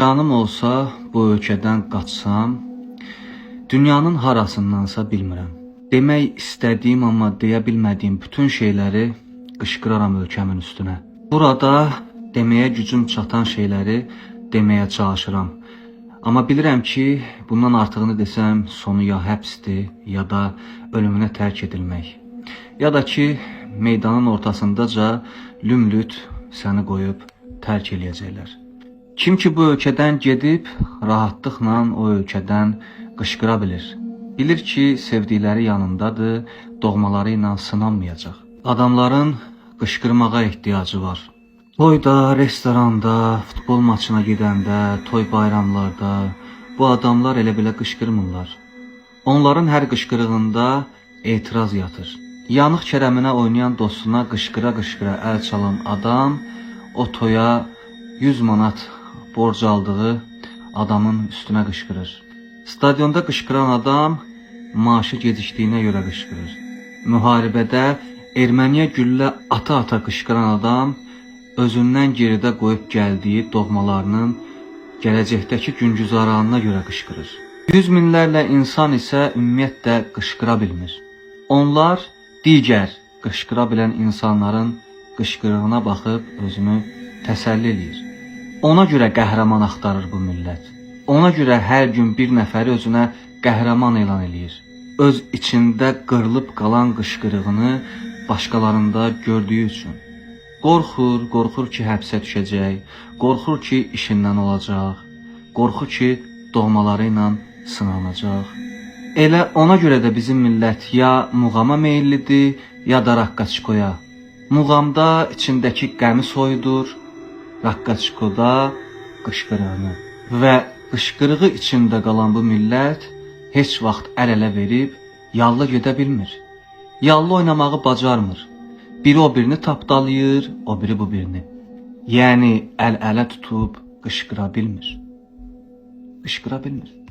İmkanım olsa bu ölkədən qaçsam, dünyanın harasındansa bilmirəm. Demək istədiyim amma deyə bilmədiyim bütün şeyləri qışqıraram ölkəmin üstünə. Burada deməyə gücüm çatan şeyləri deməyə çalışıram. Amma bilirəm ki, bundan artığını desəm sonu ya həbsdir, ya da ölümünə tərk edilmək. Ya da ki, meydanın ortasındaca lümlüt səni qoyub tərk eləyəcəklər. Kim ki bu ölkədən gedib, rahatlıqla o ölkədən qışqıra bilir. Bilir ki, sevdikləri yanındadır, doğmaları ilə sınanmayacaq. Adamların qışqırmağa ehtiyacı var. Toyda, restoranda, futbol maçına gedəndə, toy bayramlarda bu adamlar elə belə qışqırmırlar. Onların hər qışqırığında etiraz yatır. Yanıq kərəminə oynayan dostuna qışqıra-qışqıra əl çalan adam o toya 100 manat borc aldığı adamın üstünə qışqırır. Stadionda qışqıran adam maaşı gecikdiyinə görə qışqırır. Müharibədə erməniyə güllə ata-ata qışqıran adam özündən geridə qoyub gəldiyi doğmalarının gələcəkdəki güngüzaranına görə qışqırır. Yüz minlərlə insan isə ümumiyyətlə qışqıra bilmir. Onlar digər qışqıra bilən insanların qışqırığına baxıb özünü təsəlli eləyir. Ona görə qəhrəman axtarır bu millət. Ona görə hər gün bir nəfəri özünə qəhrəman elan eləyir. Öz içində qırılıb qalan qışqırığını başqalarında gördüyü üçün. Qorxur ki həbsə düşəcək, qorxur ki işindən olacaq, qorxur ki doğmaları ilə sınanacaq. Elə ona görə də bizim millət ya muğama meyillidir, ya da raqqaçkoya. Muğamda içindəki qəmi soyudur, raqqaçkoda qışqırığını. Və qışqırığı içində qalan bu millət heç vaxt əl-ələ verib yallı gedə bilmir. Yallı oynamağı bacarmır. Biri o birini tapdalayır, o biri bu birini. Yəni əl-ələ tutub qışqıra bilmir. Qışqıra bilmir.